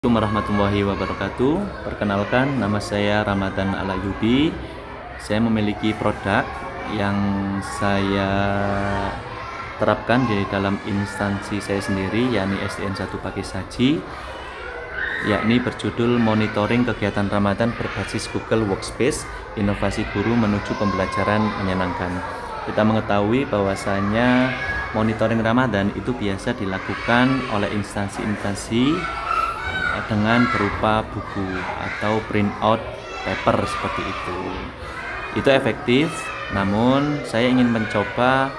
Assalamualaikum warahmatullahi wabarakatuh. Perkenalkan, nama saya Ramadan Alayubi. Saya memiliki produk yang saya terapkan di dalam instansi saya sendiri, yakni SDN 1 Pakis Haji, yakni berjudul Monitoring Kegiatan Ramadan berbasis Google Workspace, Inovasi Guru Menuju Pembelajaran Menyenangkan. Kita mengetahui bahwasanya monitoring Ramadan itu biasa dilakukan oleh instansi-instansi dengan berupa buku atau printout paper seperti itu. Itu efektif, namun saya ingin mencoba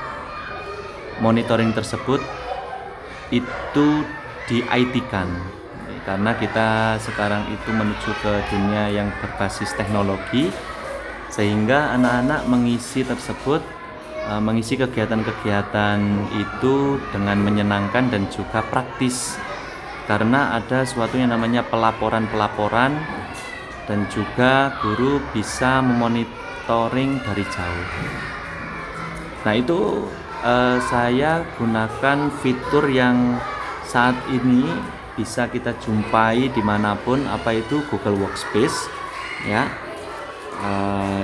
monitoring tersebut itu di IT-kan, karena kita sekarang itu menuju ke dunia yang berbasis teknologi, sehingga anak-anak mengisi kegiatan-kegiatan itu dengan menyenangkan dan juga praktis, karena ada suatu yang namanya pelaporan dan juga guru bisa memonitoring dari jauh. Nah, itu saya gunakan fitur yang saat ini bisa kita jumpai dimanapun, apa itu Google Workspace ya.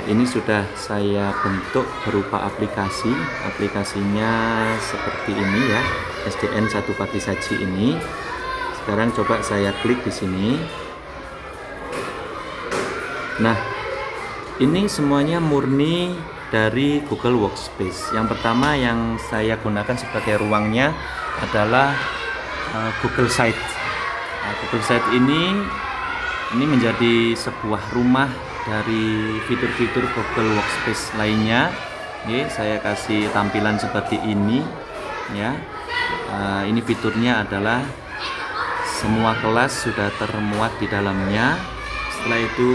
Ini sudah saya bentuk berupa aplikasinya seperti ini ya, SDN 1 Pakis Haji ini. Sekarang coba saya klik di sini. Nah, ini semuanya murni dari Google Workspace. Yang pertama yang saya gunakan sebagai ruangnya adalah Google Site. Nah, Google Site ini menjadi sebuah rumah dari fitur-fitur Google Workspace lainnya. Oke, saya kasih tampilan seperti ini ya. Ini fiturnya adalah semua kelas sudah termuat di dalamnya. Setelah itu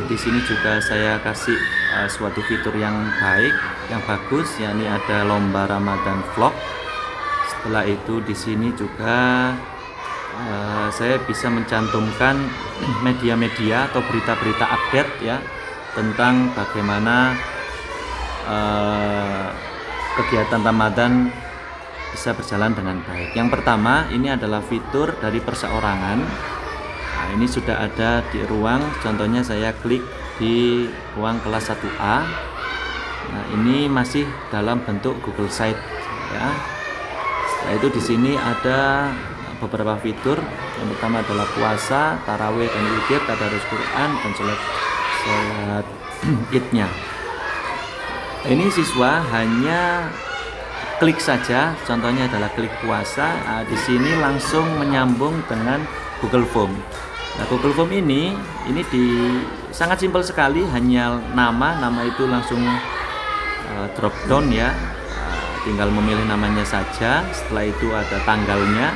di sini juga saya kasih suatu fitur yang baik, yang bagus, yakni ada lomba Ramadan vlog. Setelah itu di sini juga saya bisa mencantumkan media-media atau berita-berita update ya, tentang bagaimana kegiatan Ramadan bisa berjalan dengan baik. Yang pertama, ini adalah fitur dari perseorangan. Nah, ini sudah ada di ruang, contohnya saya klik di ruang kelas 1A. Nah, ini masih dalam bentuk Google Site ya. Setelah itu di sini ada beberapa fitur. Yang pertama adalah puasa, tarawih dan witir, tadarus Quran dan sholat Idnya. Ini siswa hanya klik saja, contohnya adalah klik puasa. Nah, di sini langsung menyambung dengan Google Form. Nah, Google Form ini sangat simpel sekali, hanya nama itu langsung drop down ya. Tinggal memilih namanya saja. Setelah itu ada tanggalnya.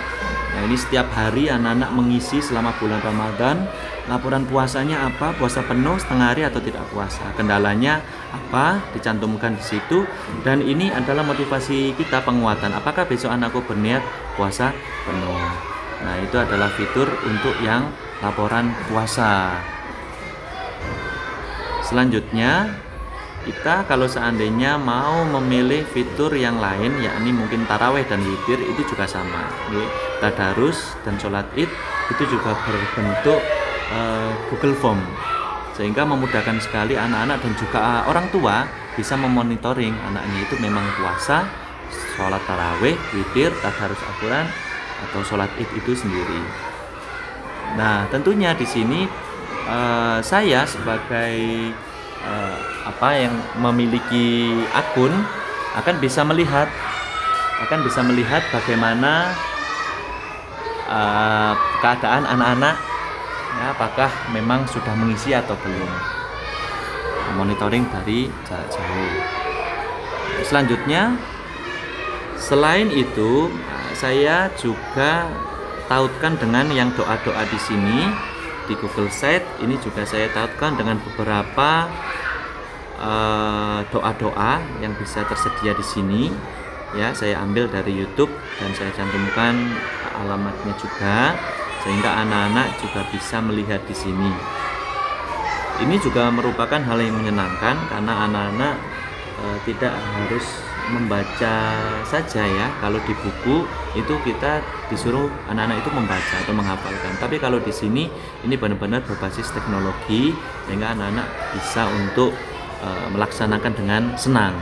Nah, ini setiap hari anak-anak mengisi selama bulan Ramadan. Laporan puasanya apa, puasa penuh, setengah hari atau tidak puasa, kendalanya apa, dicantumkan di situ. Dan ini adalah motivasi kita, penguatan. Apakah besok anakku berniat puasa penuh? Nah, itu adalah fitur untuk yang laporan puasa. Selanjutnya, kita kalau seandainya mau memilih fitur yang lain, yakni mungkin taraweh dan witir, itu juga sama. Tadarus dan sholat id itu juga berbentuk Google Form, sehingga memudahkan sekali anak-anak dan juga orang tua bisa memonitoring anaknya itu memang puasa, sholat taraweh, witir, tadarus Al-Quran atau sholat id itu sendiri. Nah, tentunya di sini saya sebagai yang memiliki akun akan bisa melihat bagaimana keadaan anak-anak ya, apakah memang sudah mengisi atau belum. Monitoring dari jarak jauh. Selanjutnya, selain itu saya juga tautkan dengan yang doa-doa di sini di Google Site. Ini juga saya tautkan dengan beberapa doa-doa yang bisa tersedia di sini ya. Saya ambil dari YouTube dan saya cantumkan alamatnya juga, sehingga anak-anak juga bisa melihat di sini. Ini juga merupakan hal yang menyenangkan karena anak-anak tidak harus membaca saja ya. Kalau di buku itu kita disuruh anak-anak itu membaca atau menghafalkan. Tapi kalau di sini ini benar-benar berbasis teknologi sehingga anak-anak bisa untuk melaksanakan dengan senang.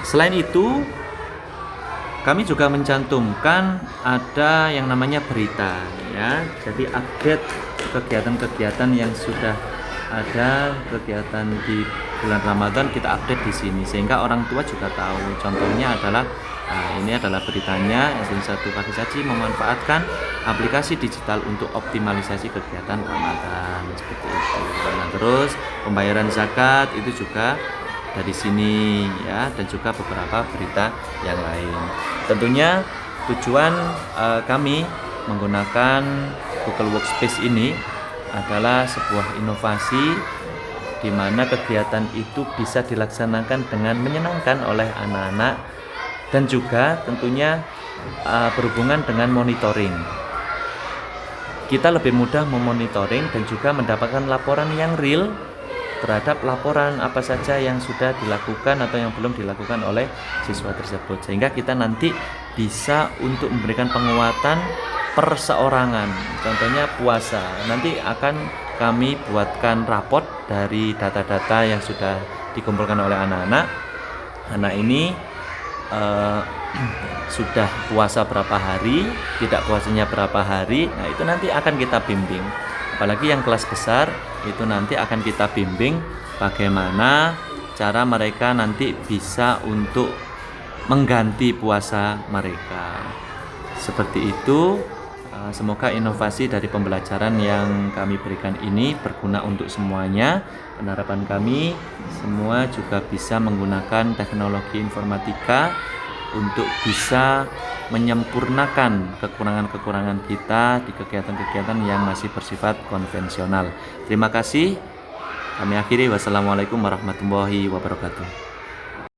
Selain itu, kami juga mencantumkan ada yang namanya berita ya. Jadi update kegiatan-kegiatan yang sudah ada, kegiatan di bulan Ramadan kita update di sini sehingga orang tua juga tahu. Contohnya adalah ini adalah beritanya, SD 1 Pakisaji memanfaatkan aplikasi digital untuk optimalisasi kegiatan Ramadan seperti itu. Nah, terus pembayaran zakat itu juga dari sini ya, dan juga beberapa berita yang lain. Tentunya tujuan kami menggunakan Google Workspace ini adalah sebuah inovasi di mana kegiatan itu bisa dilaksanakan dengan menyenangkan oleh anak-anak dan juga tentunya berhubungan dengan monitoring. Kita lebih mudah memonitoring dan juga mendapatkan laporan yang real terhadap laporan apa saja yang sudah dilakukan atau yang belum dilakukan oleh siswa tersebut, sehingga kita nanti bisa untuk memberikan penguatan perseorangan. Contohnya puasa, nanti akan kami buatkan raport dari data-data yang sudah dikumpulkan oleh anak-anak. Anak ini sudah puasa berapa hari, tidak puasanya berapa hari. Nah, itu nanti akan kita bimbing. Apalagi yang kelas besar itu nanti akan kita bimbing bagaimana cara mereka nanti bisa untuk mengganti puasa mereka. Seperti itu. Semoga inovasi dari pembelajaran yang kami berikan ini berguna untuk semuanya. Harapan kami semua juga bisa menggunakan teknologi informatika untuk bisa menyempurnakan kekurangan-kekurangan kita di kegiatan-kegiatan yang masih bersifat konvensional. Terima kasih. Kami akhiri. Wassalamualaikum warahmatullahi wabarakatuh.